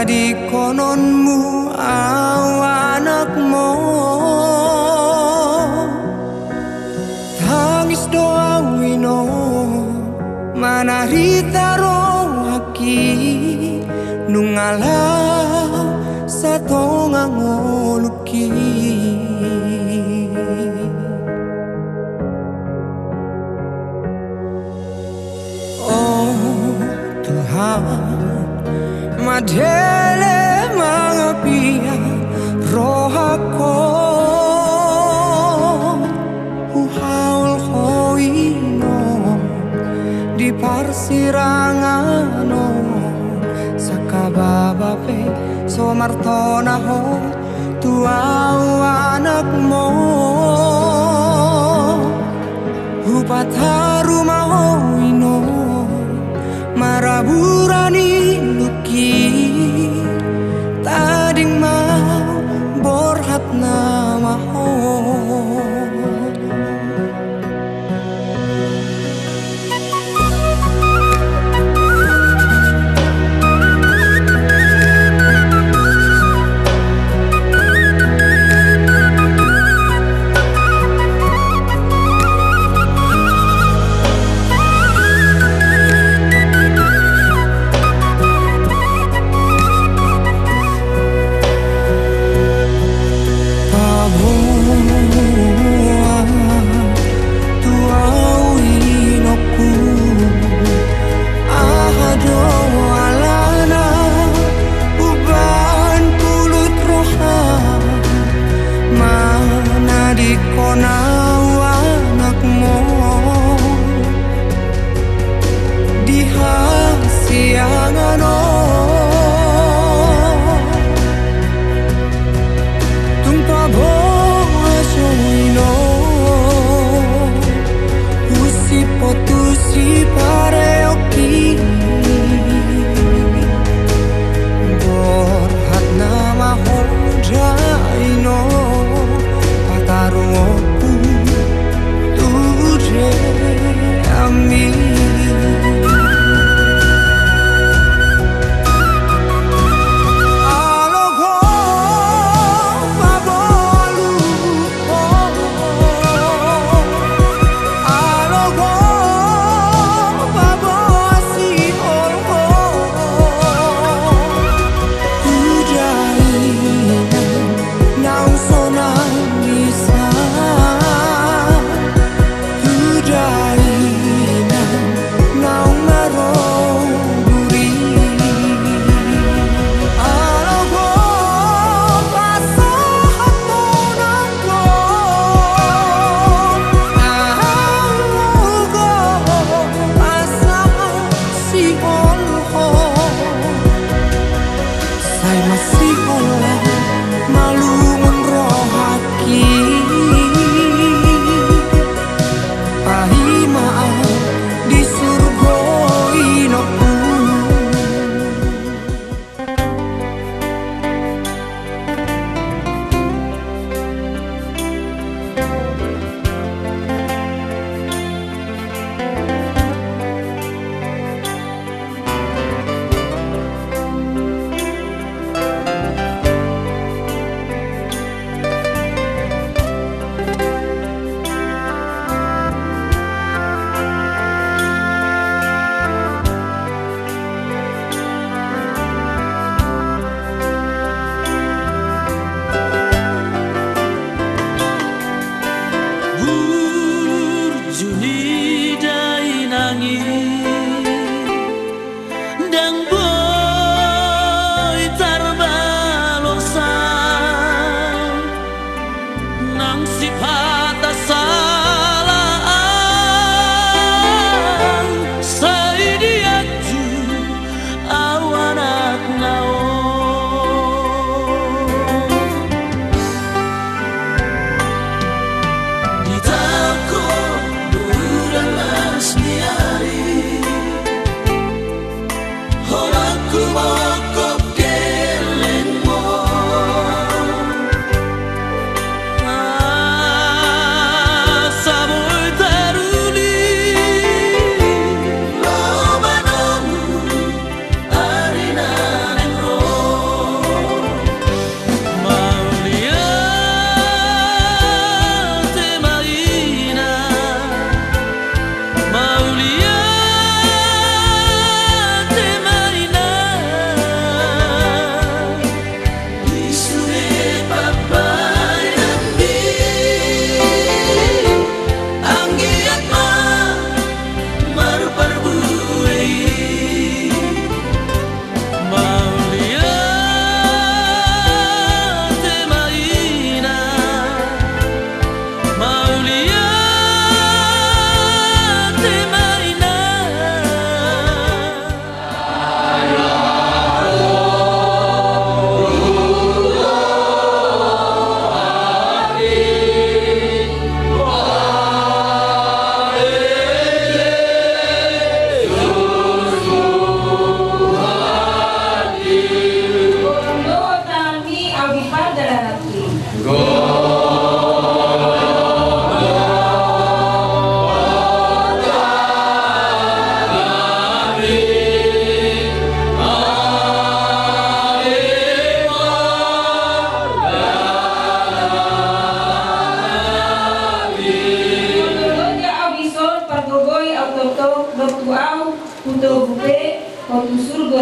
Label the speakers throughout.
Speaker 1: Tadi kononmu awanakmu tangis doa wino manarita rohaki nungalau satonga ngoluki. Oh Tuhan, madele mangapia rohako uhaul hoino di parsirangano sakababape somartonaho tuau anakmo upatarumahoino maraburani luki tading mau borhat namaho.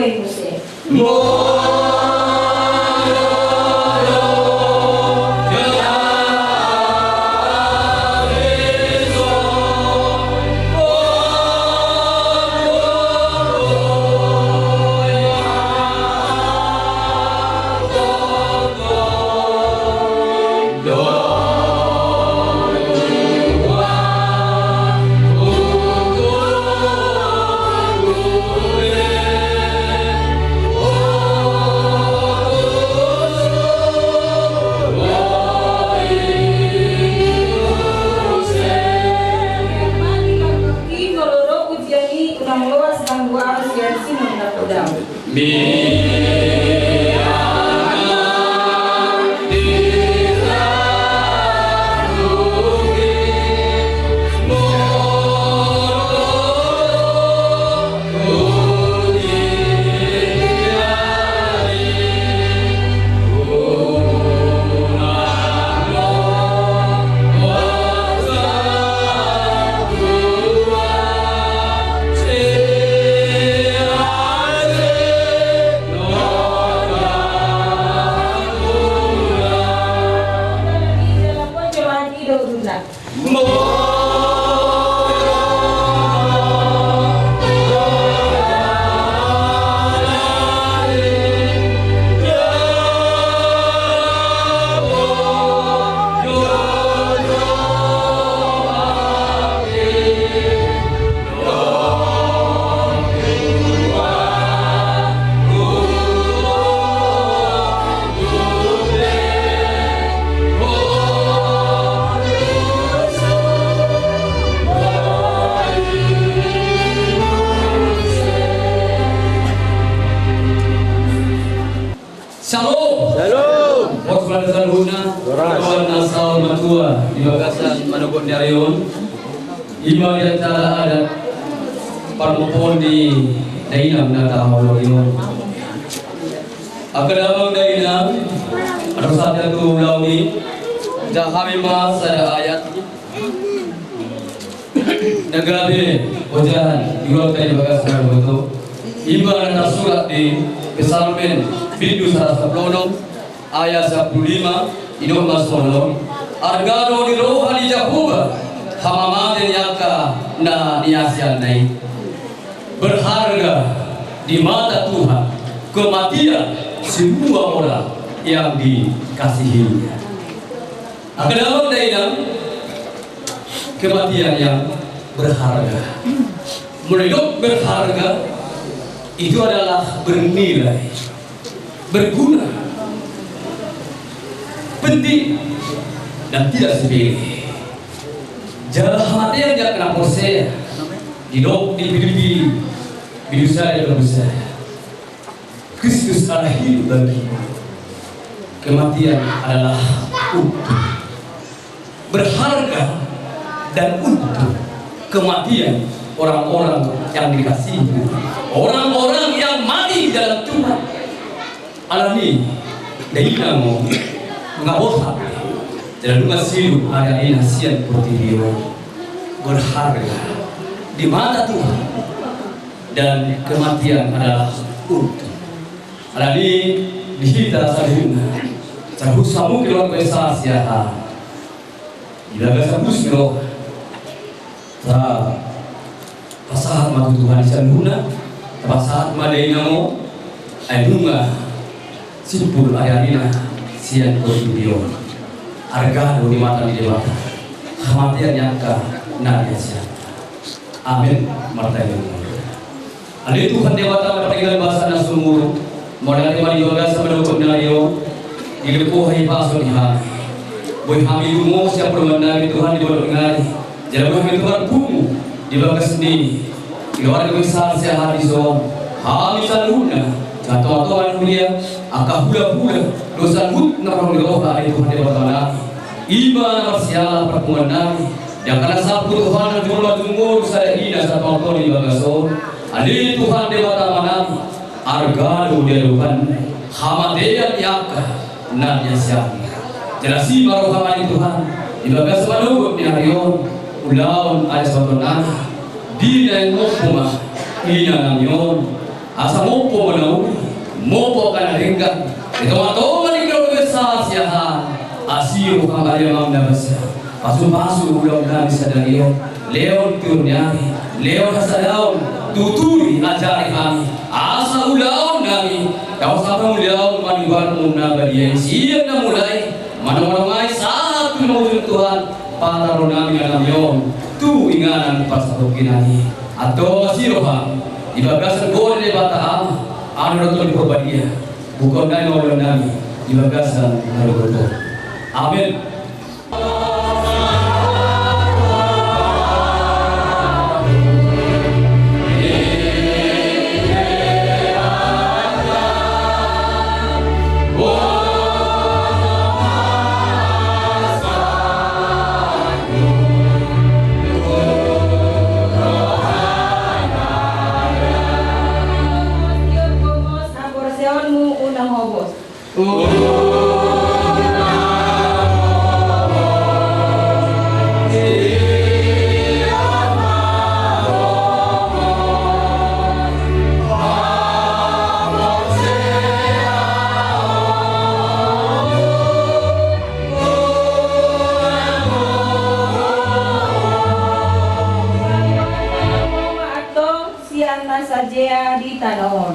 Speaker 2: Boy Jose.
Speaker 3: Shalom.
Speaker 4: Shalom.
Speaker 3: Waktu Luna, kawan asal Matua di Bagasan Manogot Nyarion. Ima di antara adat parmopon di Dainam Nata Hawarion. Akadamang Dainam, ada satu launi. Jahami mas ada ayat. Nagabe wajan di luar dari Bagasan Manogot. Ima ada surat di Kesalmen Bindu Sarasaplono ayat 15 Inom Masono Argano di roh ali Jakuba Hamamaten yaka na niasian nai berharga di mata Tuhan kematian semua orang yang dikasihinya. Akan dalam kematian yang berharga. Hidup berharga itu adalah bernilai, berguna, penting, dan tidak sepele. Jalan mati yang dia kena proses, hidup di hidup saya dan saya. Kristus adalah hidup bagi. Kematian adalah untuk berharga dan untuk kematian orang-orang yang dikasihi, orang-orang yang mati dalam Tuhan. Alami dari namo ngabosa dan ngasilu ada inasian portirio berharga di mata Tuhan dan kematian adalah untuk. Alami dihita saduna terus samu keluar besar siapa ilaga sabus lo pasahat matu Tuhan sanuna pasahat madai namo adunga simpul ayarina sian portirio harga di mata di dewata kematian yang ke nabi siapa. Amin. Martai ada Tuhan dewata berpanggilan bahasa dan sumur modal di yoga sama dokter nelayo dilepuh hai pasun ha boy hami lumo siap bermandang Tuhan di bawah ngari jadi boy Tuhan bumu di bagas ni keluar dari besar sia hari so hami saluna jatuh Tuhan mulia akah hula dosa hut na orang roh hari Tuhan di bawah iba marsiala pertemuan yang karena sapu Tuhan dan jumlah tunggu saya ina satu waktu di bagaso ali Tuhan di bawah manam argado derupan hamadean yaka nanya siapa jelasi baru hamani Tuhan ibaga semanug ni harion ulaon ay sabaton di na ngopuma ina namyon asa mopo menauni, mopo kana ringgan, ito matongan ikaw besar siyahan, asiyo kambali mamna basa, pasu ulang nami sadariyo, leon turnyari, leon hasadaon, tuturi ajari kami, asa ulaon nami, kau sampai ulaon manibar muna badiyan, siya na mulai, manong-manongay sa pinausin Tuhan, para ro nami alam yon, tu inganan pasahok kinani, ato sirohan, ibagasan ko ni bataam, ano na ito ni Pabadiya, bukan na yung nami, ibagasan na lugoto. Amen.
Speaker 2: Saja di tanah.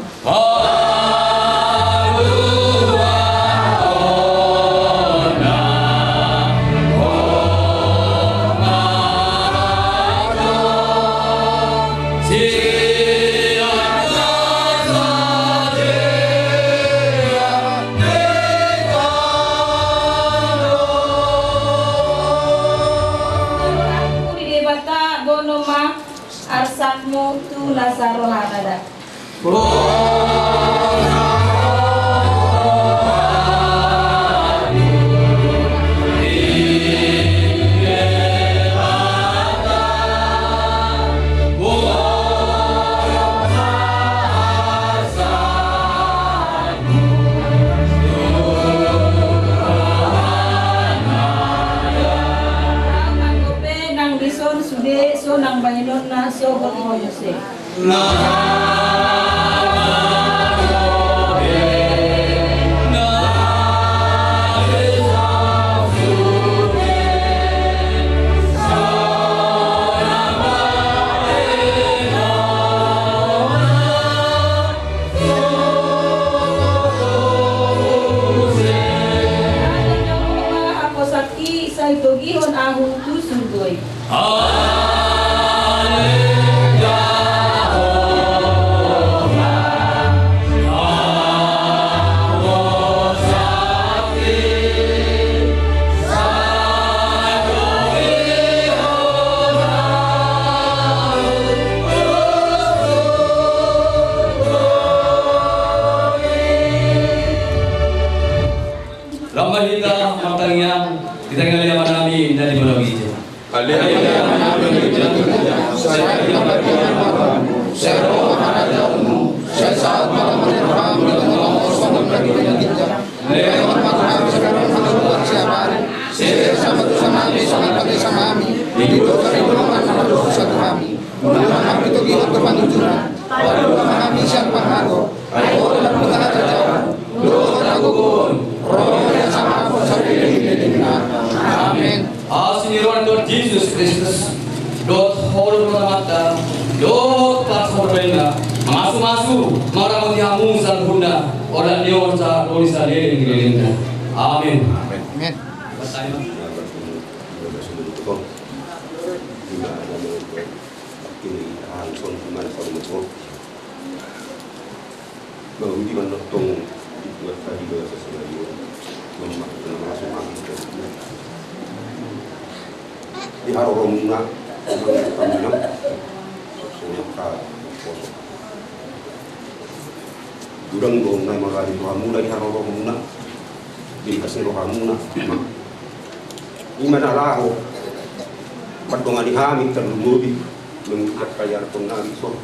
Speaker 2: Arsakmu tu nasarohanada. So nang bayinon na sogot mo Jose. Ako sakti sa itugihon ahong tusundoy.
Speaker 3: Ramahita matangnya kita ngalih namin dari Bologija.
Speaker 2: Amin.
Speaker 3: Siniruan Lord Jesus Kristus, Lord Holo Mata, Lord Pastorena, masu marang dihamung sa bunda, orang niyo sa Lord sa liling. Amin.
Speaker 2: Amin.
Speaker 4: Di mana tong buat tadi bahasa Selayu di Haroromuna kami Gudang dong naik magari rohamuna di Haroromuna dikasih rohamuna di mana laho patungan di hamil terlumuri mengikat kaya pun nabi so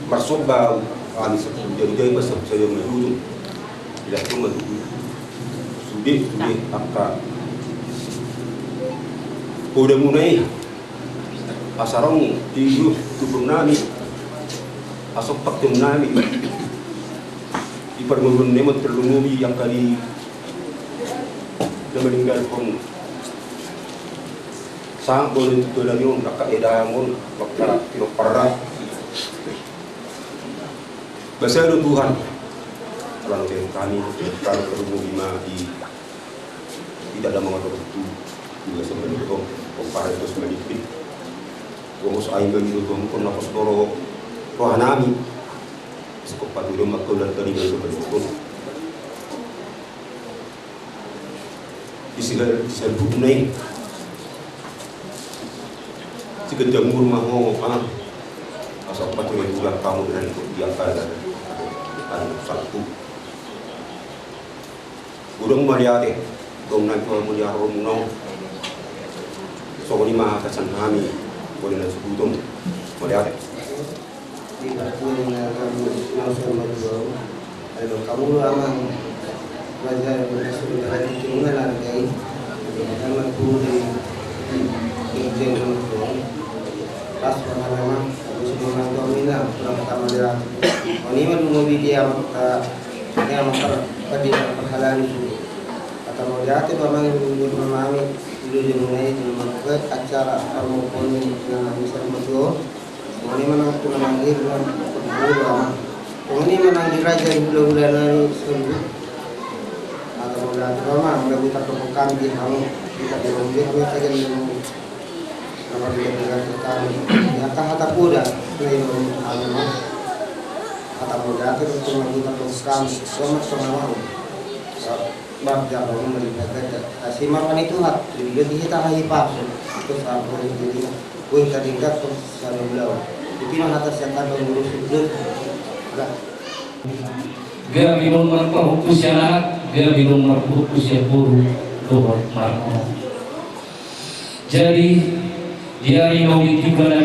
Speaker 4: masuk bau kami jadi masuk saya menuju tidak cuma sudah apa udah mulai Asarong tiyu tubong nami asok paktum nami iparmulun nemot terlungubi yang kali na meninggal pun sang boleh tutulan yung nakaedamon wakta pinoparra basado Tuhan kalau kami kalau terlungubi di tidak ada mengatur juga sebenarnya itu kompara itu sedikit gomos aing bagi itu pun nakos doro rohanami sekop patudo makulan tadi itu betul isigal bunai jika jamur maho asal patudo itu kamu dan diangkat dan satu gudang mariate dong naik mulia romno so lima kasan kami boleh nak sebutun mariate
Speaker 5: tidak punya kamu langsung berdua kalau kamu amang belajar sudah ada kemungkinan lagi jangan pulih kerja dengan pas pada memang sebelum nanti mina pertama dia ini mah mau dia yang tadi perhalaan itu kata mau dia itu memang dulu memahami dulu mulai ke acara kamu pun dengan misal betul ini mana tu menangir dengan berdoa ini menangir raja bulan-bulan hari sebelum atau bulan Ramadan udah kita temukan di kamu kita di rumah kita saja di rumah nama dia dengan kami ya kata kuda dari rumah kata muda itu cuma kita temukan semua bab jalan melihat kasih makan itu hat jadi kita lagi pas terus apa jadi gue tadi enggak terus saya bilang itu mah atas yang kan mengurus itu lah
Speaker 3: Gaya minum merpuk usia gaya minum merpuk usia buru dohor marmo. Jadi dia rinau di bulan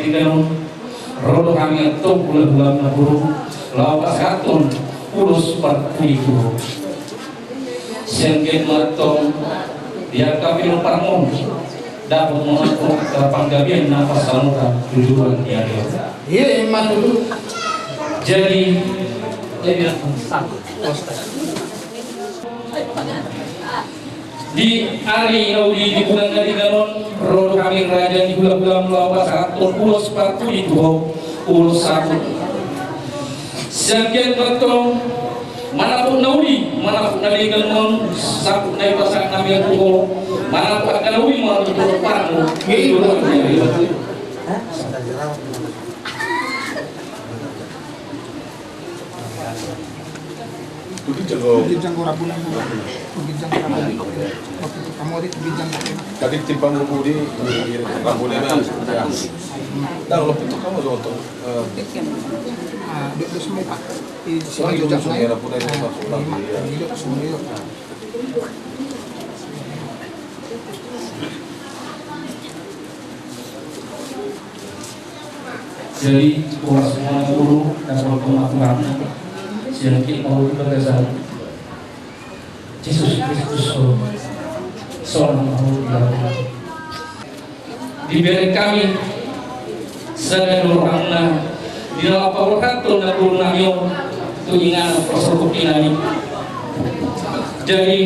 Speaker 3: rodo kami atau bulan buru lawas katun pulus perkuiku sengket matong dia kami parmon dapat mengatur panggabian nafas samuka tujuan dia iya emang dulu jadi di hari Naudi di bulan dari Ganon rodo kami raja di bulan-bulan lawas atur pulus sepatu itu pulus satu sengket matong manapun Naudi manapun dari Ganon satu dari pasangan kami yang pukul manapun akan Naudi manapun parmu itu
Speaker 6: Bugijang ko rapun bugijang rapun waktu itu kamu ada bugijang
Speaker 7: tadi timbang budi rambutnya kan dan kalau itu kamu zoto
Speaker 6: dek semua pak di
Speaker 7: sini juga sudah rambutnya itu
Speaker 6: hidup semua hidup
Speaker 3: jadi orang semua guru dan seluruh pengaturan yang kita mau berdasar Yesus Kristus seorang Allah diberi kami seluruh orang di dalam pawakatul dan turunanyo tuingan proses ini jadi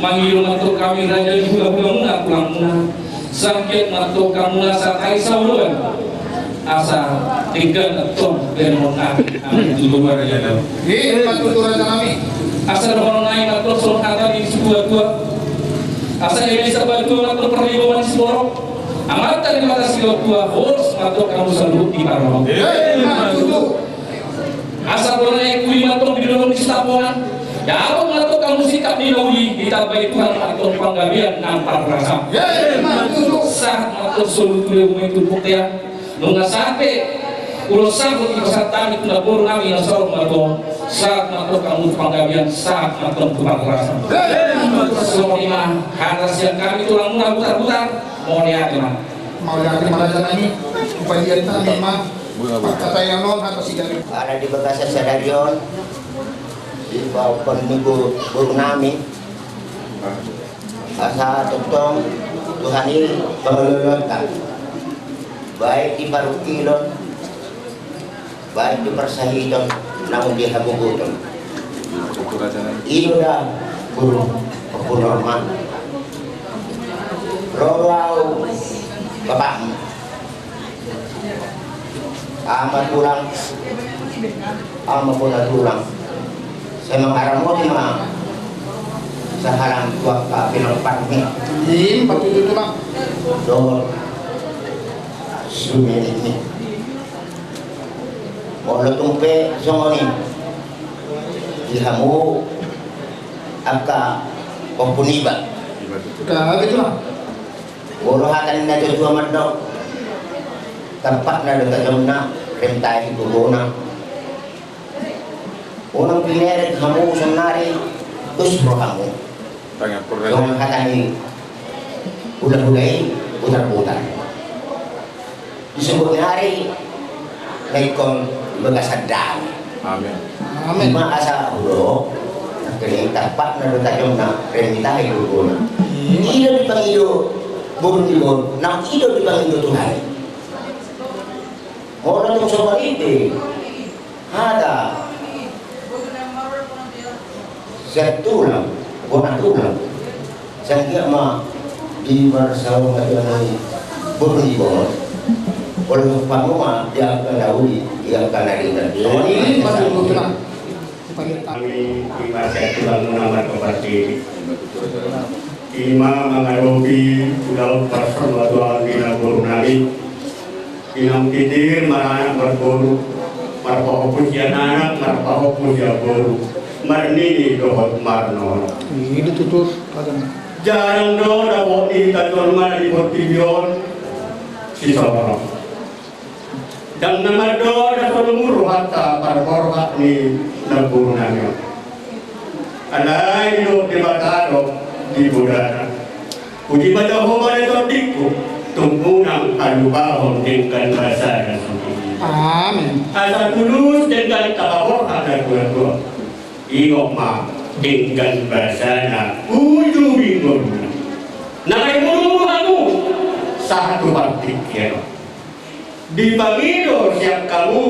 Speaker 3: manggil untuk kami raja juga pulang sakit untuk kamu nasa kaisa ulang asa tinggal atau bermonah itu luar biasa.
Speaker 6: patuturan kami
Speaker 3: Asa orang lain atau soal kata di sebuah dua. Asa yang bisa bantu atau perlindungan seborok. Amatan di mata sebuah dua horse atau kamu selalu di parang. Asa orang yang kuih atau di dalam istaponan. Ya apa atau kamu sikap di lauli ditabai Tuhan atau panggabian nampar rasa. Sah atau selalu kuih itu bukti ya. Nunga sampai ulo sambut di kesatan itu nabur kami yang selalu melakukan saat makhluk kamu panggabian saat makhluk tukang rasa semua hadas yang kami tulang mula putar-putar mau lihat
Speaker 6: mau lihat mana ini upaya dia tadi mah kata yang non atau si dari
Speaker 5: ada di Bekasi Stadion di bawah minggu Burnami asa tentang Tuhan ini pengelolongan
Speaker 8: baik di Parukilon, baik di Persahidon, namun di Haguguton. Ino dah guru penorman. Rolau bapakmu, amat tulang, amat bola tulang. Saya mengharap mau cuma sehalang tua bilang parmi.
Speaker 6: Ini batu itu bang.
Speaker 8: Dor sumber ini. Mau tumpe songoni. Ihamu aka kompuniba.
Speaker 6: Sudah gitu lah.
Speaker 8: Borohatan na ito suamat daw. Tempat na dekat na rentai gugona. Unang pineret hamu sanari usro hamu. Yung hatani ulang-ulay putar-putar. Disebut hari naikon magasadang.
Speaker 7: Amin.
Speaker 6: Amin.
Speaker 8: Maasa ulo nagkaling tempat na dekat na rentai gugona. Ilo di Pangilo burung timur, nang hidup di bawah Tuhan. Orang yang sobat itu ada setulang, bukan tulang. Saya mah di Barsawa katanya burung timur. Kalau kamu mah dia akan dahului, dia akan dari tadi.
Speaker 6: Ini masih tulang.
Speaker 9: Kami terima kasih tulang menambah kepada Ima mengadopi dalam persatuan bina Bornari, inam tidir marana berburu, marpaho pujian anak, marpaho pujian boru, marnini dohot marno.
Speaker 6: Ini ditutup.
Speaker 9: Jarang do dapat di kantor mari bertibion si sorong. Dan nama do dapat muru hatta parkorba ni naburnami. Alai do di batado. Di budaya puji pada homa itu diku tumpunang alubahon dengan bahasa dan
Speaker 6: Amin.
Speaker 9: asal tulus dengan kabur ada dua-dua ingok ma dengan bahasanya ujung bingung nakai mulu kamu satu berpikir di Bangido siap kamu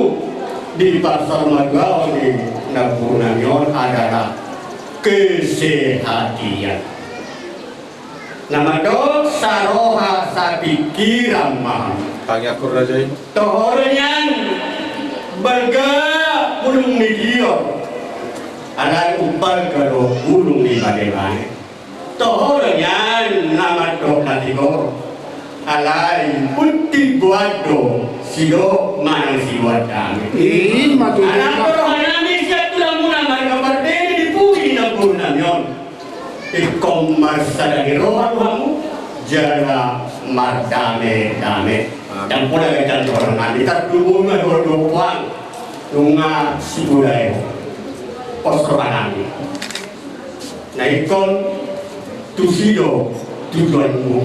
Speaker 9: di pasar Madura di Nabunamion adalah kesehatan. Nama dok saroha sapikiran mah.
Speaker 7: Pangakur raja ini.
Speaker 9: Tohorenyan berga ulung ni dior. Alai upar karo ulung ni bagaimana. Tohorenyan nama dok natigor. Alai putih buado silo manang siwat kami.
Speaker 6: Ini matu.
Speaker 9: Anak rohanami siap tulang muna mereka berdiri di puji Nabunamion. Ikom marsada rohan kamu jana mardame dame dan pula kita orang nanti tak dulu nggak doang tunga si budaya posrohanami nah ikon tusido tujuanmu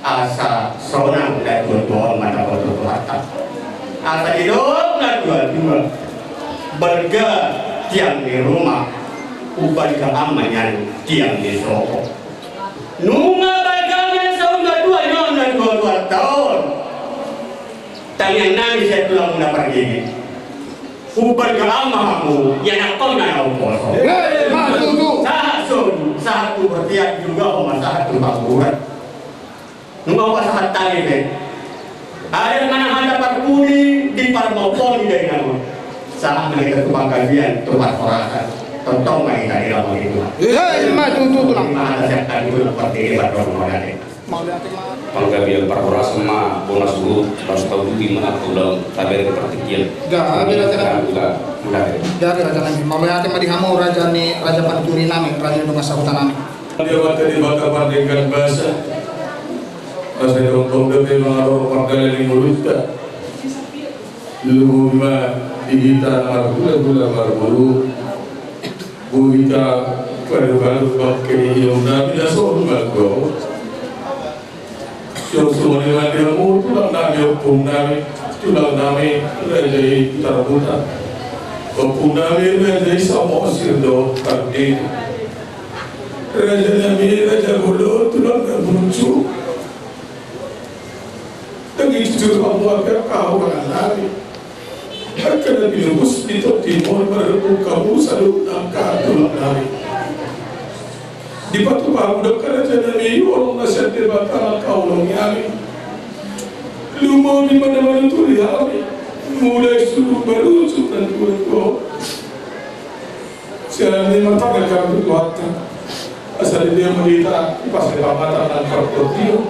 Speaker 9: asa sonang dan dua mata foto atas asa hidup dan dua berga tiang di rumah ubah keamanan tiang di soko. Nunga bagaimana saudara dua nyon 22 tahun. Tanyang nami saya tulang muna pergi. Ubah keamamu yang nak kau nak oposo. Satu bertiak juga oma satu bakuran. Nunga pasahat tali be. Ada mana ada parpuni di parmoponi dari nama. Saat mereka tukang kajian tukang orasi. Tonton mai dari lama itu.
Speaker 6: Maju tulang.
Speaker 9: Mana siapa itu seperti lebat orang ada.
Speaker 3: Panggabian perkara sama bonus guru harus tahu di mana tulang tabir pertikian.
Speaker 6: Gak ada
Speaker 3: kan.
Speaker 6: Gak ada lagi. Mau lihat di kamu raja ni raja Panturi nami raja Dunga Sahutan nami.
Speaker 7: Dia waktu di bakal dengan bahasa. Asal orang demi mengaruh perkara ini mulutnya. Lu digita margula margulu. Buita baru pakai yang nabi dasar bago. So semua dia mau tulang nabi opung nabi tulang nabi raja terbuka. Opung nabi raja sama sirdo kaki. Raja nabi raja bulu tulang nabi muncul. Tengis jujur Allah kau mengalami akan binus itu timur berbuka musalu angkatul nami di batu bahu dekat jadi orang nasihat debatkan kau longyami lu mau di mana-mana tu lihat mulai suruh berujuk dan tuan siapa ni mata kerja berbuat asal dia melita pas kepamatan dan perkotio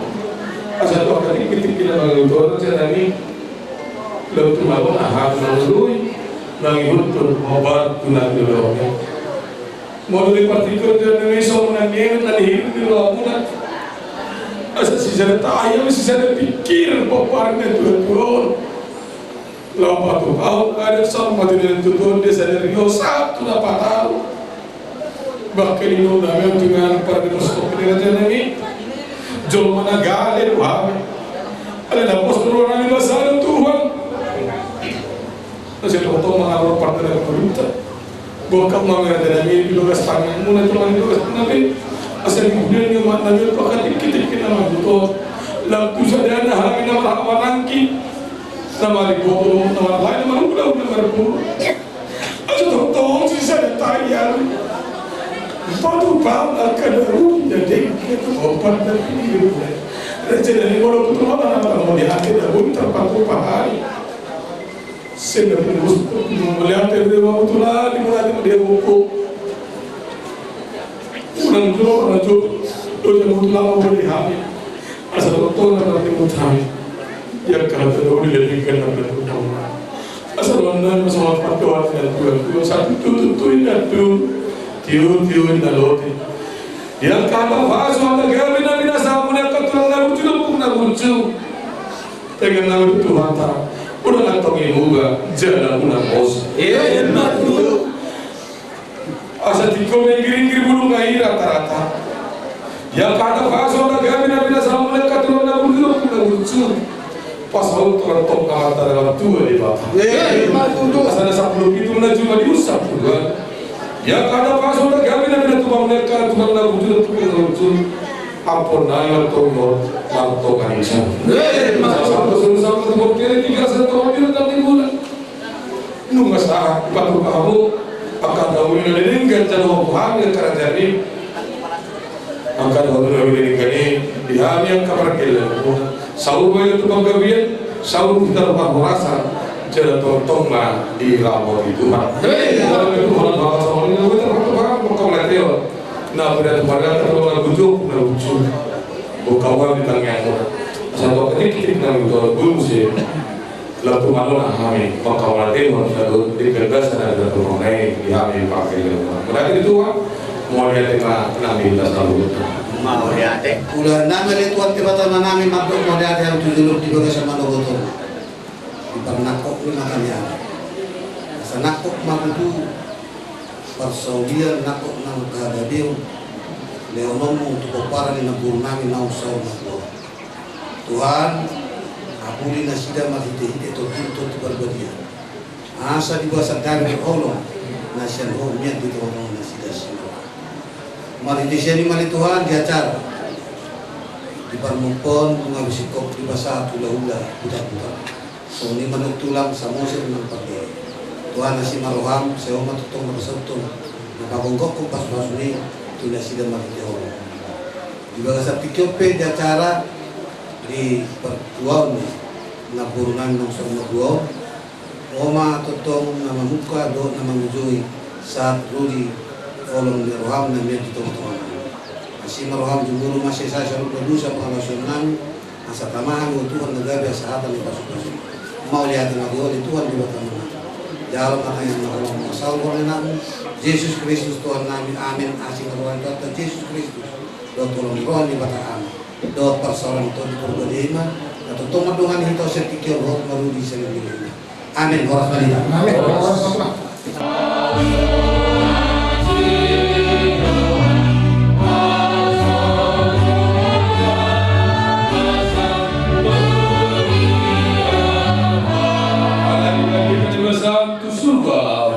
Speaker 7: asal tu akan dikit-dikit mengutur jadi lalu tu mahu ahad menurui mengikut obat tunang dulu mau dipartikel jadi misal menangis dan hidup di luar muda asal sisa ayam sisa pikir paparnya tuan lalu batu kau ada sama dengan tuan desa dari satu dapat tahu bahkan ini udah dengan pada musuh kerajaan ini jol mana gale luar ada dapos turun di dasar Tuhan nasi potong mengalor pada dari pemerintah bokap mengenai dari ini lugas tangan mulai tuan lugas nabi asal kemudian yang mana nabi pakai dikit-dikit nama betul lalu sadar hari nama wanangki nama ribu nama lain nama udah berpuluh asal tolong sisa tayar Patu paham akan rumah jadi kita obat dan hidup. Raja dari orang betul mana mau dihadir pun terpatu pahari. Sehingga pengus melihat dari orang betul di mana dia buku. Orang jual doa betul mau dihadir. Asal betul nanti mutami. Yang kalau terlalu dilebihkan dan betul. Asal orang masalah fatwa dan dua satu tu ingat tu. Tiun na lote. Yang kata faso ang nagabi na binasa mo na katulang narutu na pong narutu. Tegan na ito hata. Una na itong inuga. Diyan na unang os. Matulo. Asa tiko may giring-giring bulong kahira tarata. Yang kata faso ang nagabi na binasa mo na katulang narutu na pong narutu. Pasal tulang tong kamata dalam tua di bawah. Matulo. Asa na 10 itu na cuma diusap juga. Ya kada pasal dah kami nak bina tukang mereka tukang nak wujud tukang wujud apa naya tolong manto kanisa. Satu sama tukang kiri 3 tahun dia tak dibulan. Nunggu sah patu kamu akan tahu ini dengan cara memahami kerajaan ini. Akan tahu ini dia yang kabar kelam. Saul bayar tukang gabian, Saul kita rumah merasa. Jalan tong lah di lawar itu Tuhan. Kalau itu orang bawa sama ini, kita orang kau letih. Nah pada pada terlalu bujuk, bukawan di tengah. Satu ketik nang itu belum sih. Lalu malu nak kami bukawan letih, lalu dikerjas ada turunai diambil pakai rumah. Berarti itu kan mau lihat nabi kita selalu.
Speaker 9: Mau lihat.
Speaker 5: Ulah nama Tuhan tiba-tiba nami makhluk mau lihat yang tujuh di bawah sama logoto. Nakok ni makanya, sa nakok makudu, parsaudia nakok nang kahadadio, leonom untuk para ni nabur namin na usaw na to. Tuhan, apuli na sida matitihit ito dito ti barbadia. Asa di ba sa dami olong na siya noon niya dito olong na sida sila. Mariti siya ni mali Tuhan di acara. Di parmupon mga bisikop di basa tula-ula budak-budak. So ni manugtulang sa musik ng pagdi. Tuhan na si Maruham, sa umat tutong nakasagtong. Nakabunggok kong paspas ni, tula sila makitiho. Di ba sa Tikyope, di acara, di pertuaw ni, na burunan ng surmaguaw. Oma tutong na mamuka, doon na mangujoy sa Rudi, olong ni Maruham na may tutong-tungan. Si Maruham, jumuro masya sa lupa-lusa pangalasyon namin, asa tamahan mo Tuhan nagabi sa hatan ni pasok-pasok. Mau lihat nabi oleh Tuhan di bawah mana. Dalam apa yang Allah masalah oleh nabi Yesus Kristus Tuhan nabi amin asing Tuhan Tuhan Yesus Kristus. Doa tolong roh di bawah amin. Doa persoalan Tuhan di berbeda atau Tuhan Tuhan itu setikir roh baru di sini. Amin. Amin.
Speaker 7: Surga.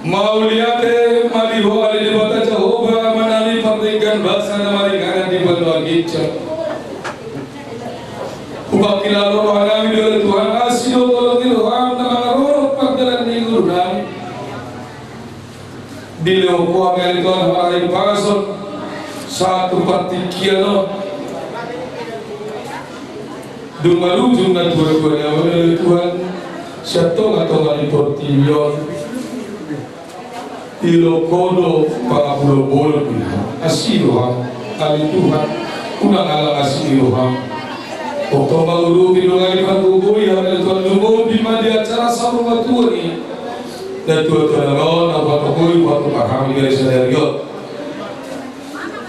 Speaker 7: Mauliate maliho ali dibata Jehovah manami pernikahan bahasa namaringan di benua gicca. Upakila roh alami oleh Tuhan asio tolong ilham nama roh pagdalan ni guru nami. Di leopo amel Tuhan hari pasok satu partikiano. Dumalu jumlah dua-duanya oleh Tuhan satu atau kali portillo. Ilo kodo para bolo asiroham kali Tuhan unang alang asiroham waktu maulu pinungai panggugoy hamil Tuhan lumod bima di acara sama maturi dan Tuhan naon apa kagoy waktu pahami dari sadariot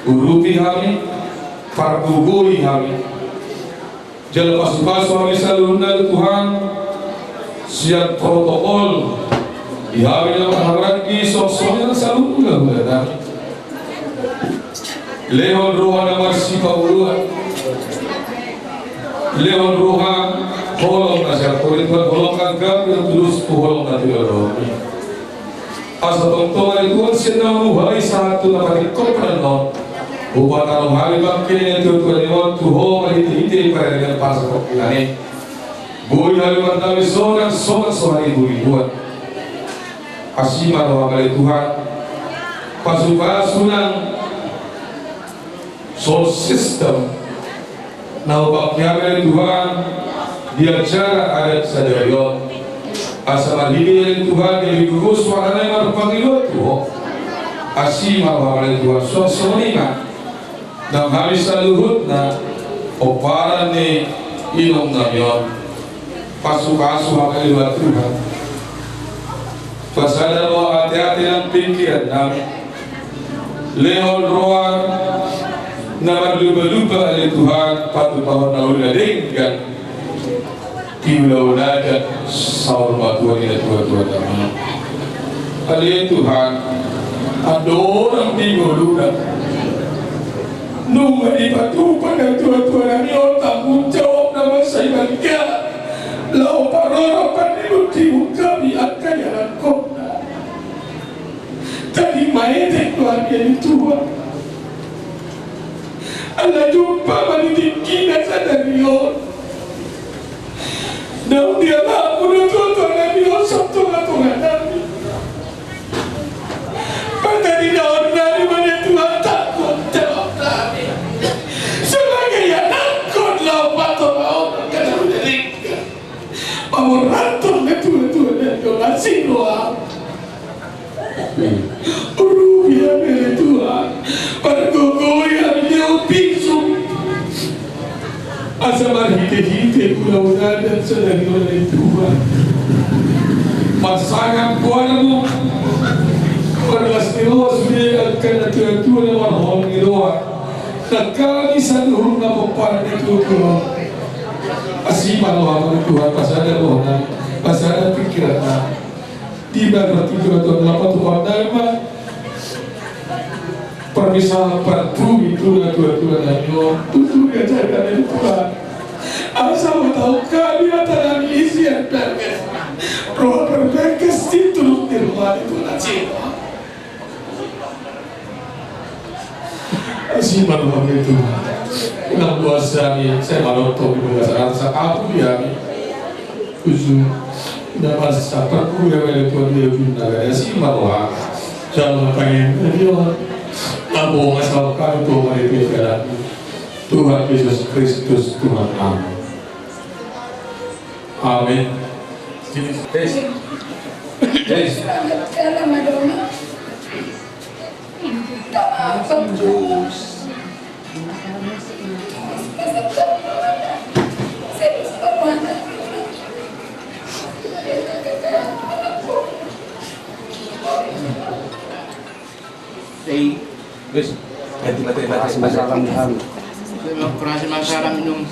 Speaker 7: urupi kami panggugoy kami jalan pasu-pasu kami selalu Tuhan siap protokol Ihawi na maharap kisok-sok na sa lula na Leon Roha na marsipa uluan Leon Roha holong na siya Kulit-kulit holong kagam Yung tulus po holong na tiwaro Asa tongtongan ituan siya na muhay sa ato na patikop na no Upat ang hari bangkin yung tutuan yun Tuho mahiti-hiti pa rin ang pasok kinani Buhay hari bangkami songan sohari buhay Asima roh kali Tuhan pasu-pasu nang soul system na upaknya kali Tuhan diacara adat sadayot asa malini Tuhan yang gugus warna yang berpanggil tuh asima roh kali Tuhan sosoninga dan habis luhut na oparan ni ilong namyon pasu-pasu kali Tuhan Pasada roh hati-hati ng pikiran namin Leon roa na magluba-luba ali Tuhan patupahon na ulading kan kiulauladan sa urmatuan nila Tuhan namin ali Tuhan adoon ang tinguludan nung malipatupan ng Tuhan namin o tanggung jawab naman sa iban ka lau parora paniluti kami at kayaran ko tadi maedek Tuhan yang Tuhan Allah jumpa manitinggi na sa dariyon na dia lapu na Tuhan namin sa tunga-tunga namin pagkali naon namin man Tuhan takot jawab namin sebagai anak ko lau pato maon kanang diring Pamurato na Tuhan na yung asinoa Urubia mere Tuhan Pagkukuya niyo piso Asa marhite-hite Ulaw-uladan sa dagyo na Tuhan Masangang kuwan mo Marlas ni Ross Bilang ka na Tuhan na marhong ni Roa Nagkalisan hong na paparan ni Tuhan Asima roh Tuhan pasada roh na pasada pikiran na di berarti Tuhan apa Tuhan nama permisalan pertu itu na Tuhan yo tutu ya jaga dari Tuhan asal tahu kali antara isi dan berkas roh berkas itu di rumah itu nasi asima roh itu Nang puasa ni saya malu tahu bahasa rasa aku ya ni usul dah bahasa perku ya kalau tuan dia pun ada si malu jangan pengen dia apa masalah kau tu mari kita Tuhan Yesus Kristus Tuhan amin amin yes
Speaker 10: Kurasa masalah minum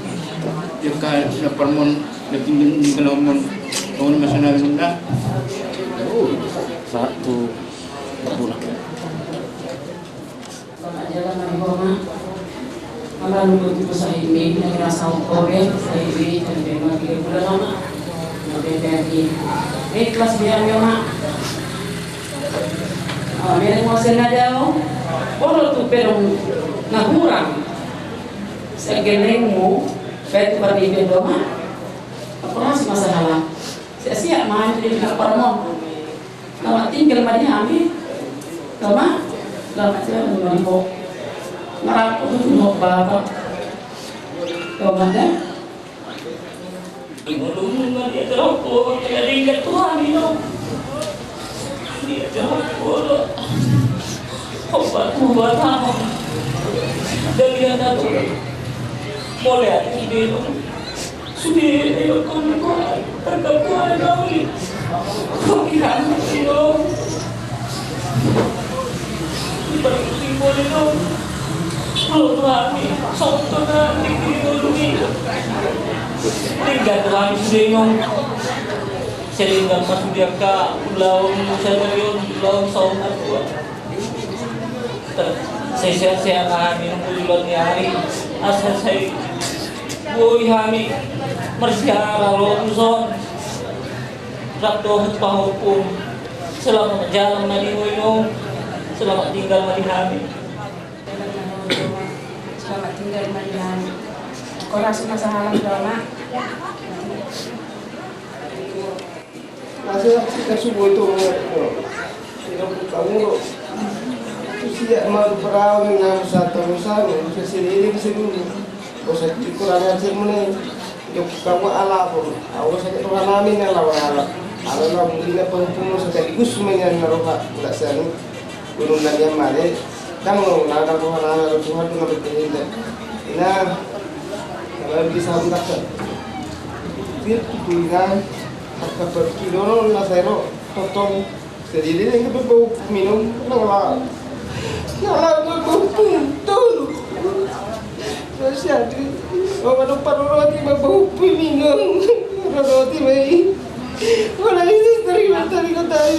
Speaker 10: yang kah permon lebih kalau mon masalah minum dah
Speaker 3: satu pulang
Speaker 2: jalan marihuana malah nunggu itu saya ini yang rasa kobe saya ini dan memang 3 bulan lama dari kelas biar memang Meron mo senadyaw, oro tu pero nahurang sa galing mo, pwede pa rin yung doma. Ako na si masahala. Siya mahal din na para mo. Nama tinggal madi kami. Doma, lama siya naman mo. Marap ko mo bapak. Doma na. Ingulungan nga dia terang ko, kaya tinggal Tuhan ino. Dia terang ko. Obat ako. Dalihan na ito. Muli at hindi no. Sudihin ayo ko tagapuan na ulit. Pagkiraman ino. Ibarutin mo ino. Lutwami. Sakto na. Hindi mo lumino. Tinggal Tuhan sendiri sehingga masuk ka ulawang sa ngayon, ulawang sa umat ko. Saya kami ng ulawang ni Ari. Asa saya buhay kami marsyara longson. Rakto panghukum. Selamat jalan malingoy no. Selamat tinggal malihami.
Speaker 11: Selamat tinggal malihami. Kau rasa masalah doma?
Speaker 5: Masa kita subuh itu tidak kamu itu tidak mau perawan dengan satu usaha sendiri sendiri. Bosan kurang ajar mana? Jok kamu ala pun. Aku sakit orang lain yang lawan ala. Ala lah mungkin penghukum sekaligus menyanyikan tidak seni gunung dan yang mana? Kamu nak Tuhan tu nak berkehendak. Ina kalau bisa mendapat. Dia tujuan kapag kilo na zero totong sendiri yang berbau minum nala berbau terus jadi orang roti berbau minum roti bayi orang itu terima kau tahu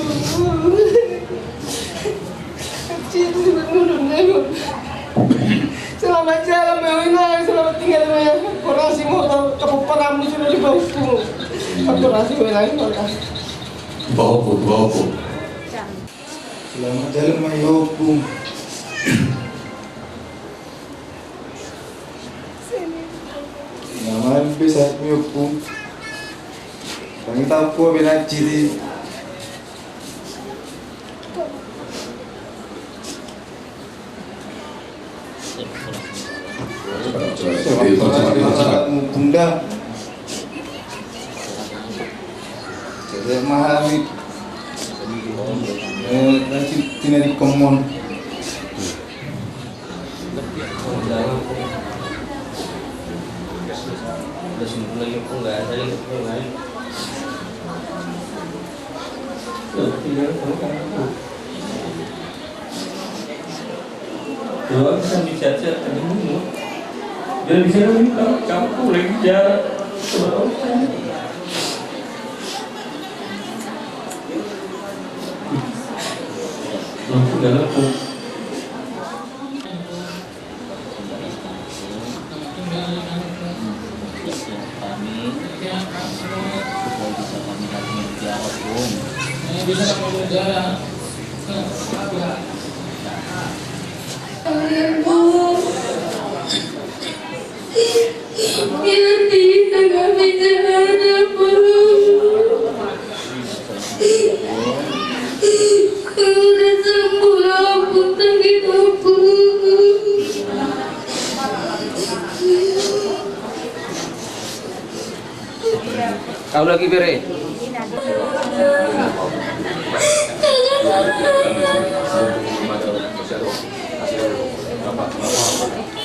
Speaker 5: cinta berbulu nego selamat jalan mewina selamat tinggal mewina korasi mau kamu param di sini di bawah Aturasi wilayah kota.
Speaker 7: Bawa.
Speaker 5: Selamat jalan mayopung. Selamat bisa mayopung. Kami tahu bila ciri. Bunda. Saya memahami nanti tidak dikomon.
Speaker 3: Doang bisa dicacat tadi dulu. Dan bisa kamu lagi jarak. Lampu dan lampu.
Speaker 10: Kau lagi bere.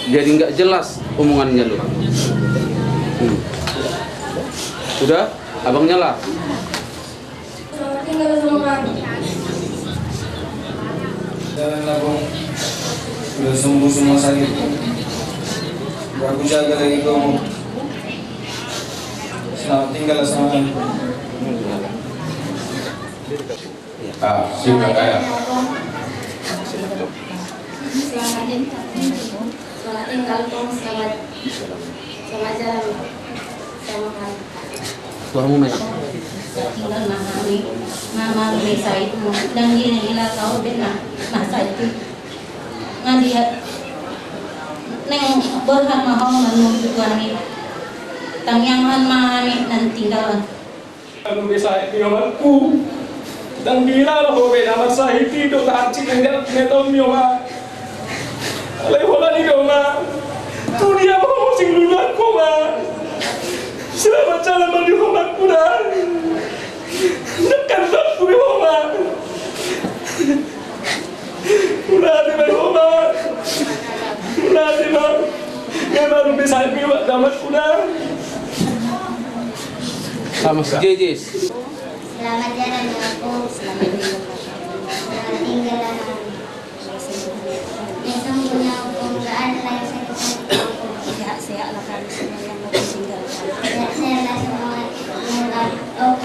Speaker 10: Jadi nggak jelas omongannya lu. Sudah, abang nyala.
Speaker 11: Tinggal sama kami.
Speaker 5: Jangan abang sudah sembuh semua sakit. Aku jaga lagi kamu. Selamat tinggal sama kami.
Speaker 7: Siapa kaya?
Speaker 11: Selamat tinggal kamu, selamat jalan sama kami.
Speaker 10: Tuamu mas.
Speaker 12: tinggal nama desa itu dan gila tahu benar masa itu ngalihat neng berhan mahal menuju kami tangyangan mahami dan tinggalan
Speaker 13: Kalau bisa piomanku dan gila loh beda masa itu tahan cikenggal netom mioma lehola di doma tuh dia mau sing lunakku ma selamat jalan mandi homakku dah nekan bakku di homak udah di homak udah di bang baru bisa piwak damat udah
Speaker 10: sama si Jejis.
Speaker 12: Selamat jalan aku, selamat tinggal yang punya aku nggak ada lagi sakit sehat-sehat lah kami semua yang mau tinggal sehat-sehat lah semua yang aku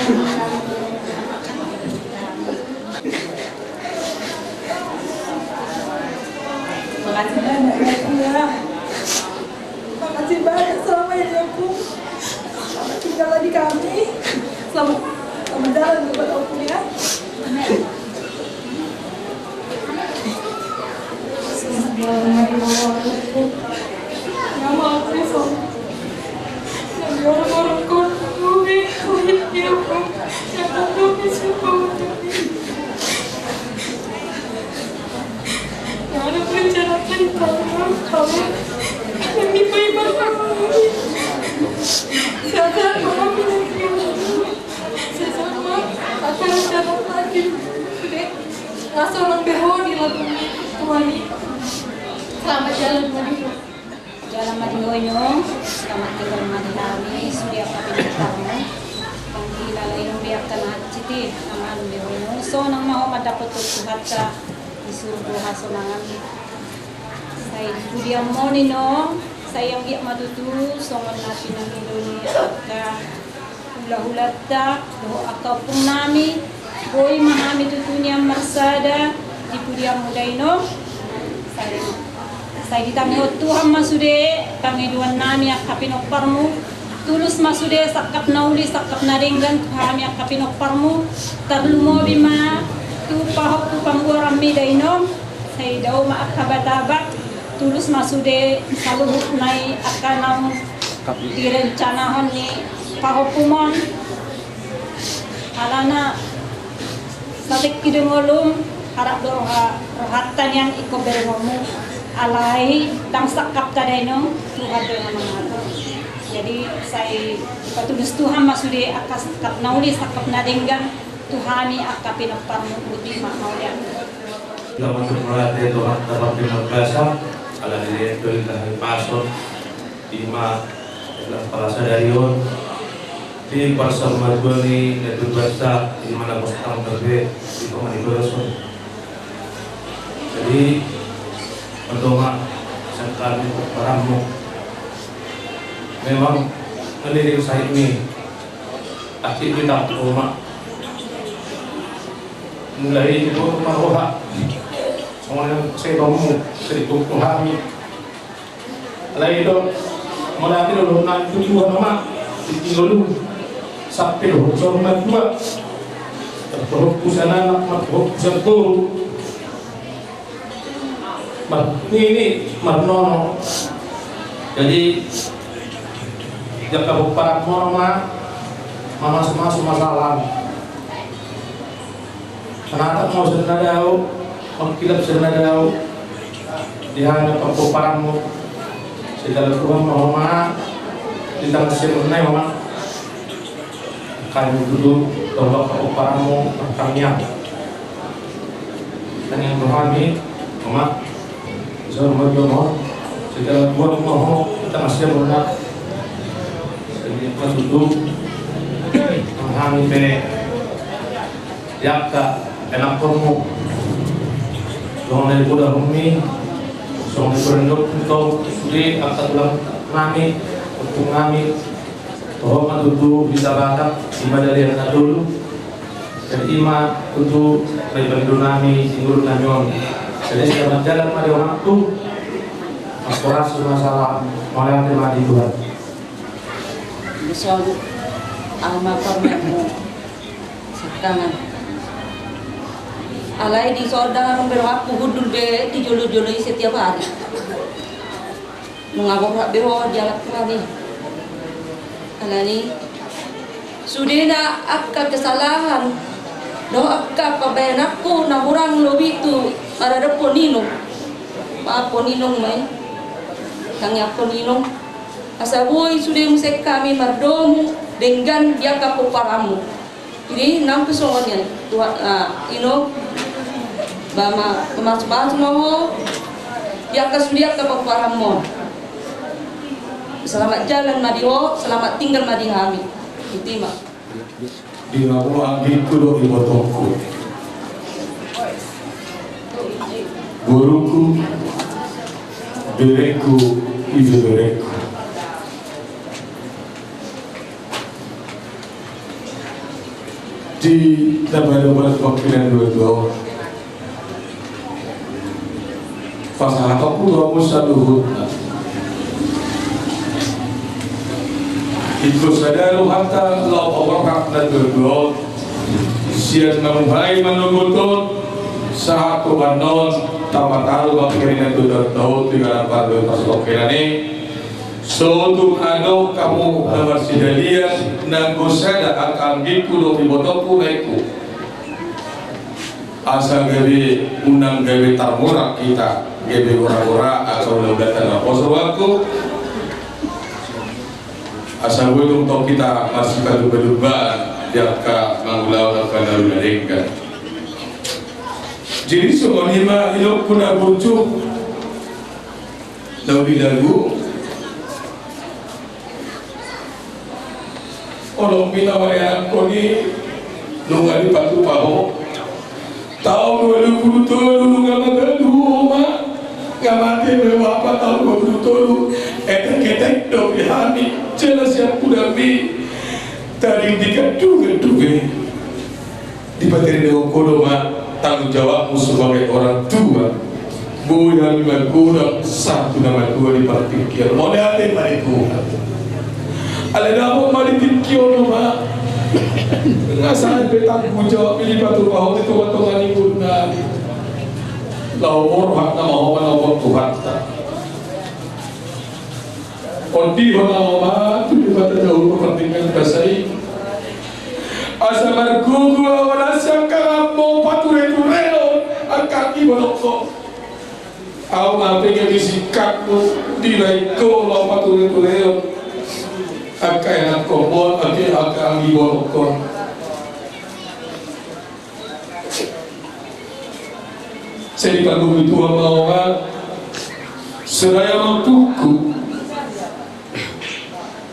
Speaker 11: Makasih banyak ya Pu ya. Makasih banyak selama ini ya Pu. Selamat tinggal di kami. Selamat jalan buat Pu ya. Nama aku Rifon. Nabi orang-orang kami yang aku bisa ada perencanaan kamu yang diperibad kami sehat kami sesama akan rencana lagi rasa orang beho di lagu tuani selamat jalan Madiho
Speaker 12: jalan Madihonyo selamat tinggal Madihami sudah kami kamu panggila lain biarkan hati nama Madihonyo so nang mau madapat tuhat disuruh hasomangan saya dia mau nino saya yang giat matutu songon natin ng Indonesia ka hula-hulata do akaw pong nami boy mahami tutunya marsada di pudia mudaino saya ditanggot Tuhan masude kami duan nami akapinok parmu tulus masude sakap nauli sakap nadenggan kami akapinok parmu tarlumo bima tu pahok tu pangguarami daino say daw maakabatabak tulus masude saluhut nai akanang direncanahon ni pahopumon alana satik kidungolum harap do rohatan yang iko berengomu alai tang sakap tadaino Tuhan do mga jadi saya patulus Tuhan masude akas sakap nauli sakap nadenggan Tuhani akapinok parmu budi makmaulian.
Speaker 14: Selamat melatih Tuhan dapat binagasa ala diri itu dari pasor lima adalah perasa darion di pasar Madbani dan berbahasa di mana postam terbe di Komani Boroson. Jadi berdoa sekali paramu memang melirik saya ini akhir kita rumah mulai itu maroha soalnya saya kamu sedikit pahami lain itu mulai itu nanti tujuan nama ditinggal sampai soalnya dua terfokus anak terfokus guru ini marnono jadi jika bukan mama semua masalah Kenapa mau senadau, mengkilap senadau, dihadap pangkoparamu, segala Tuhan mama, di tangan sirunai mama, kayu duduk, bawa pangkoparamu, kamiak, dan yang berhami, mama, seorang berjomoh, segala Tuhan mau, di tangan sirunai, jadi duduk, menghami be, yakka. Enak kamu, jangan dari kuda bumi, jangan berendok untuk suri akad ulang nami, untuk nami, bahwa dulu bisa bakat ibadah dari anak dulu, dan ima untuk beribadah nami singgul namion. Jadi selamat jalan mari waktu, aspirasi masalah malah terima di Tuhan.
Speaker 2: Soal alma kornemu
Speaker 15: Dangan. Alai di sorda orang berapa hudul be di jolo-joloi setiap hari. Mengabur bero jalan kami. Alani sudena akka kesalahan do akka pabayan aku na kurang lobi tu ada ponino pa ponino mai tangya ponino asaboy sudah musek kami mardomu dengan dia kapuparamu ini nam kesongannya Tuhan bama kemas-mas mau dia kasudia kapuparamu. Selamat jalan Madiho, selamat tinggal Madihami. Itima.
Speaker 7: Di ngamu angin kudo ibotongku. Guruku, bereku, ibu bereku. Di dapat wakilan dua pasal aku kamu satu itu sadar hatta la awrak na bergot siat manuhai manugutot sa ato anon tamatalo bakirin na tudot tinggal pada pasok kinani so tung ano kamu na marsidalian na gusada akan gikulo ibotok punaiku asa gabi unang gabi tarmurak kita gabi ura-ura atau leudatan na posrowaku asal untuk kita masih berubah jika mengulau dan menarikkan. Jadi semuanya hidup kuna burcu lalu orang bina wayang koni nungali patu paho tahun 2007 nungamagadu oma ngamati beberapa tahun 2007 etek-etek dok dihami jelas yang kudami tadi dikadung-kadung di materi dewa tanggung jawabmu sebagai orang tua bu dan lima kurang satu nama dua di partikir mau lihatin mariku ada nama maritikir nama nggak salah bertanggung jawab pilih batu bahwa itu watongan ibu lau orang nama orang Tuhan Kondi hona tu di mata jauh kepentingan kasai. Asa margugu awala siangka mau pature turelo akaki boloko. Au ngape ke bisikatmu di laiko lo pature turelo. Akai nak kombon ake akaki boloko. Saya dipandu itu mau sedaya mampuku.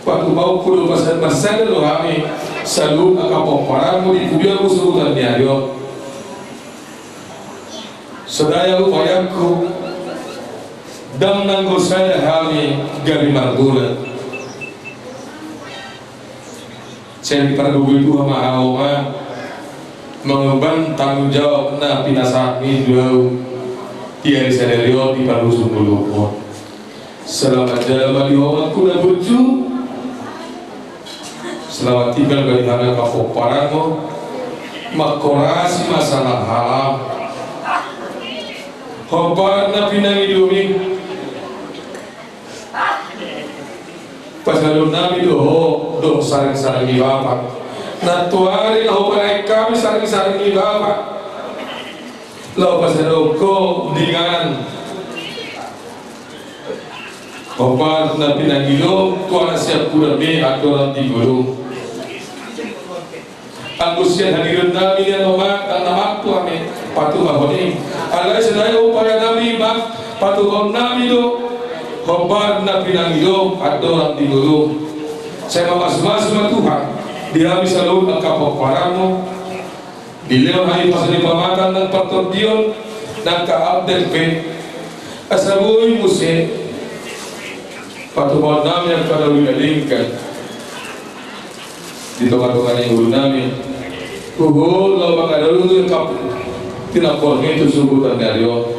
Speaker 7: Waktu mau kudu pasal lo kami selalu akan pokoknya di video musuh dan diario. Sedaya upayaku dan nanggo saya kami gari margula. Saya dipandu itu sama awal mengemban tanggung jawab na pinasami dua tiada sadario di paru sumulu. Selamat jalan bagi orang kuda berju. Selamat tinggal bagi hana kapoparanmu makorasi masalah halam hobat na pinangidumi pasalun nami do sarang-sarang ibaba na tuari na hobat kami sarang-sarang ibaba lau pasalun ko dengan hobat na pinangidum tuana siap kudami aturan di guru Anggusian hadirin nami dan nama kami patuh bahoni. Alai sedaya upaya nami mak patuh nami do hobat nabi nami do adoran di guru. Saya mas Tuhan dia bisa lalu angka pokparamu dileon hari pasal pamatan dan patordion dan ka abdel pe asabui musim patuh nami yang pada wilayahkan di tengah-tengah yang guru nami kuhul lo makadalu itu kap tinapolnya itu suku tandario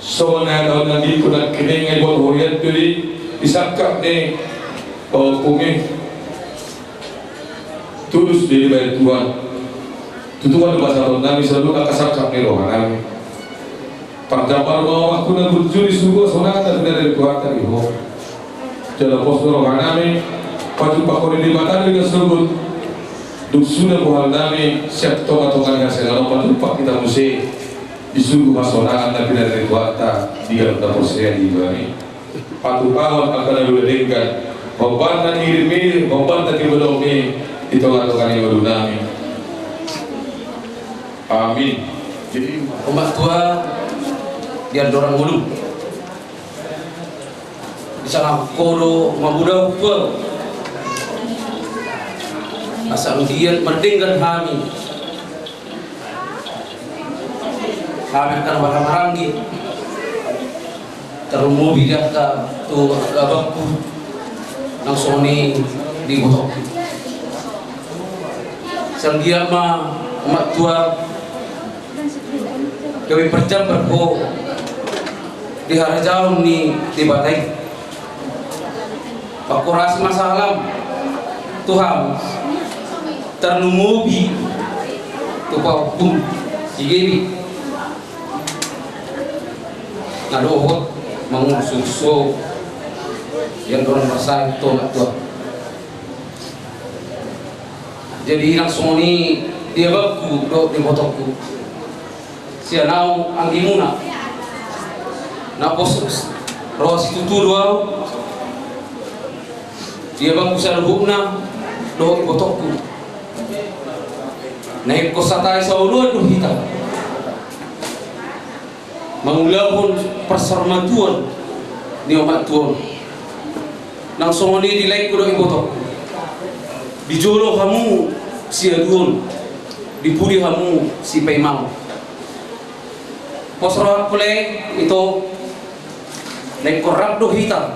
Speaker 7: so na daun nanti kuna kini ngai buat horiat tuli disangkap nih pumi tulus di bayar Tuhan. Tutupan bahasa kami selalu kakasakap ni roh kami. Pagkapar bahwa aku nak berjuri suruh sonang dan dari Tuhan tadi ho. Dalam pos roh kami, paju pakor di mata dengan sebut. Duk sudah buhal kami siap tonga-tonga dengan segala paju pak kita mesti disuruh sonang dan dari Tuhan di dalam pos yang di kami. Patu kawan akan lalu dengan beban dan irimi, beban dan tiba-tiba di tonga-tonga yang baru kami. Amin.
Speaker 3: Jadi umat tua dia dorang mulu. Di sana kodo mabuda tua. Asal dia merdengkan kami. Kami akan marah-maranggi. Terumubi jaka tu abangku nang soni di botok. Sang dia mah umat tua kami perjam berko di harajau ni di batai pakorasi masalah Tuhan ternumubi tupa pun jigeni ngadohot mengsusu yang dorang bersaing tolak Tuhan. Jadi langsung ni dia baku dok di botokku sia nau anggimuna na posus ros tutu doa dia baku sarubna dok di botokku naik kosatai saulua duh hitam mengulahun persermatuan ni umat Tuhan langsung ni dilai ku dok di botokku dijolo kamu sia duon dipuri kamu si paimang posro pulai itu naik korab do hitam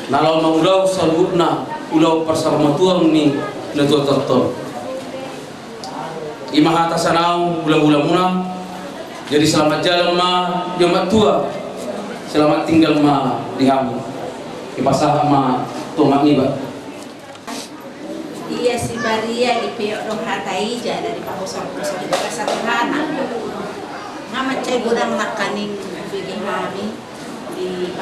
Speaker 3: nalau maulau salutna ulau persamatuang ni natua tertor imah atas sanau ulang-ulang muna jadi selamat jalan ma jamat tua selamat tinggal ma di kami di pasah ma tomak iba.
Speaker 16: Iya si Maria di pihak dong hatai aja dari pahosor-pahosor itu kasar hana. Ngamat cai gudang nakaning bigi kami di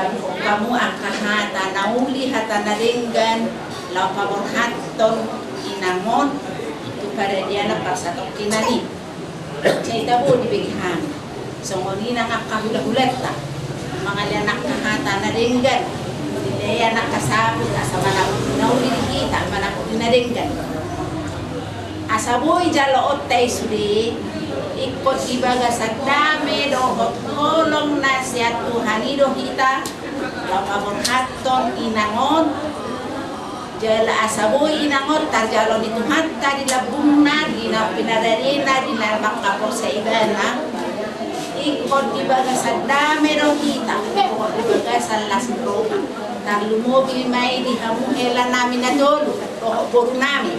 Speaker 16: kamu angka hata nauli hata nadenggan lau pabor haton inangon itu pada dia na pasatok kinani. Cai tabu di bigi kami. Songoni nang akahula-hulata mangalia nakahata nadenggan. Daya nakasabot asama nauli kita manako dinadenggan asaboy jaloot tay sudi ikot ibaga sa dami do tolong nasihat Tuhan ido kita lapabon haton inangon jala asaboy inangon tarjalo di Tuhan tadi labung na dina pinadarina dina makapor sa ibana ikot ibaga sa dami do kita ikot ibaga sa lasro tarlu mobil may di hamu hela namin na dolo puro namin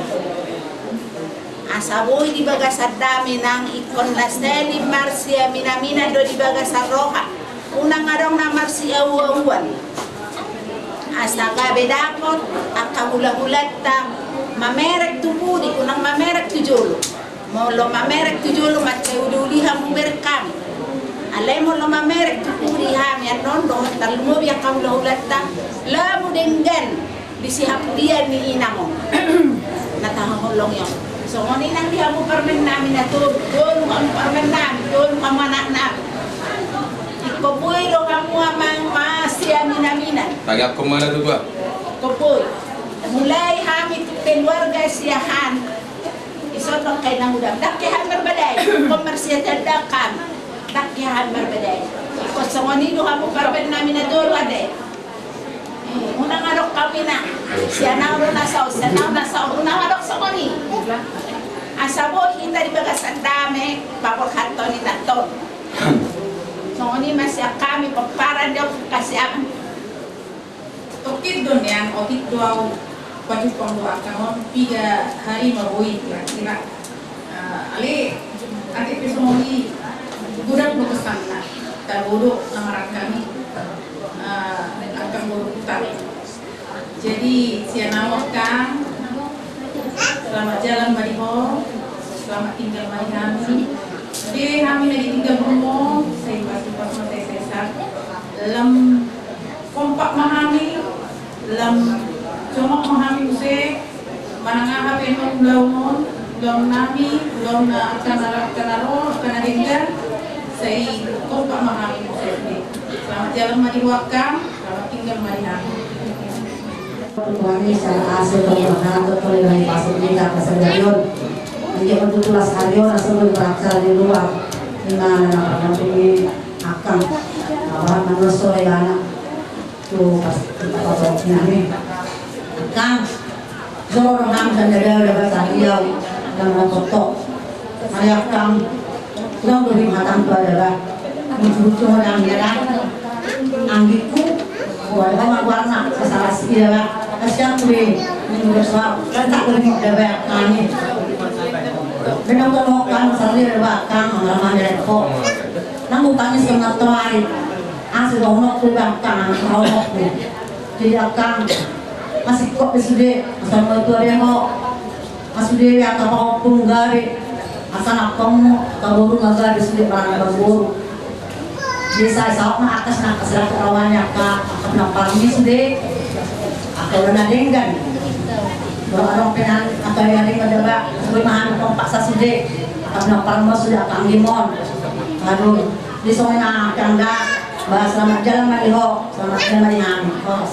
Speaker 16: asaboy di baga sa dami ng ikon lasteli Marcia minamina do di baga sa roha unang arong na Marcia uwan asa gabi dapot akahula-hulat ta mamerek tupudi unang mamerek tujolo molo mamerek tujolo matayuduli hamu berkami alay mo lumamerek tupuri hami anon do talmobi akahula-hulat ta lamu denggan disihapudian ni inamo natahulong yon so ngoni nang dihamu permen namin na to doon ang permen namin doon ang manak namin ikopoy do kamu amang masya minaminan
Speaker 7: tagap ko mana tu ba
Speaker 16: kopoy mulai hami keluarga siahan isot lang kay nang udam dakyahan berbaday komersial dadakan dakyahan berbaday ikot sa ngoni do kamu permen namin na doon ade unang arok kami na siya na nasaw unang arok sa koni asabo hinta di bagas ang dami papor hato ni naton so ni masya kami paparan daw kasi ang
Speaker 11: Tukit doon yan o titwaw pwede pang luwa kamon piga hari mabuhi kira-kira ali ati pisumuli gudang lukusan na tabudo na marang kami akan berputar. Jadi siya nawag kang Selamat jalan Mariho, selamat tinggal mari kami. Jadi kami lagi tinggal rumah, saya pas mata saya dalam kompak mahami, dalam comok mahami usai, manangah HP non belum nami, belum kanaro, kanadenggan, saya kompak mahami usai. Selamat jalan Mariho akam, selamat tinggal mari kami.
Speaker 17: Kami secara asli berbahan atau oleh pasal kita kesadaran untuk mentutulas karyo nasabun beraksa di luar dengan anak ini akan bahwa manusia yang tu pas kita pasal ini akan zorong ham dan ada bahasa dia dan foto ayat kang kurang lebih matang tu adalah lucu yang dia anggiku warna salah dia Asyik kue minggu besar kan tak boleh debak kami. Benang tolong kan sari debak kang orang mana kok. Namun tanya sangat terakhir. Asal orang tu bahkan orang tu tidak kang masih kok besude sama tu ada kok masih dia kapal punggari asal nak kamu kabur ngagar besude barang kabur. Desa sama atas nak keserak rawannya kak kenapa ini sudah kalau nadenggan orang penan atau yang ada pada sebagai mahan kompak sasude karena parma sudah kang limon lalu di sana canda bahas selamat jalan Mariho selamat jalan Marihan kos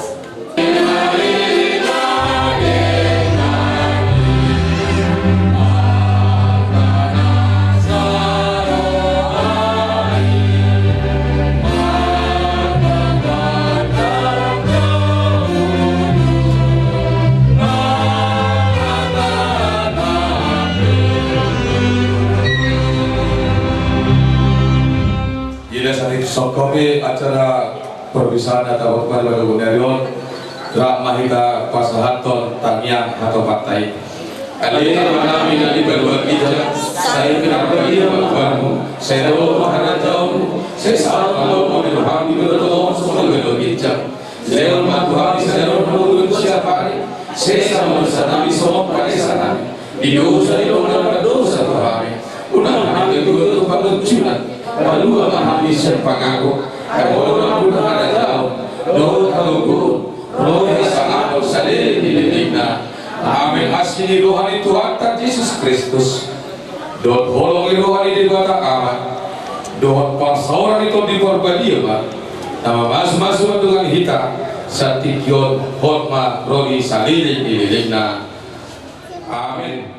Speaker 18: Sokopi acara perpisahan atau kepada Gunerion Rak Mahita Pasahaton Tamiang atau Partai Alih kami dari berdua kita saya kenal dia baru saya tahu mana jauh saya salah kalau mau dipahami betul semua berdua kita saya hormat Tuhan saya hormat siapa saya sama Nabi semua pakai sana di dosa di dosa Tuhan unang itu dua bangun cunat lalu memahami sepagaku kalau pun ada tahu doa kalau roh sangat bersalin di dunia amin asli rohani Tuhan Yesus Kristus doa holong rohani di bawah aman doa pasauran itu di Porbadia nama masuk dengan kita satikyon hormat rohi salin di dunia amin.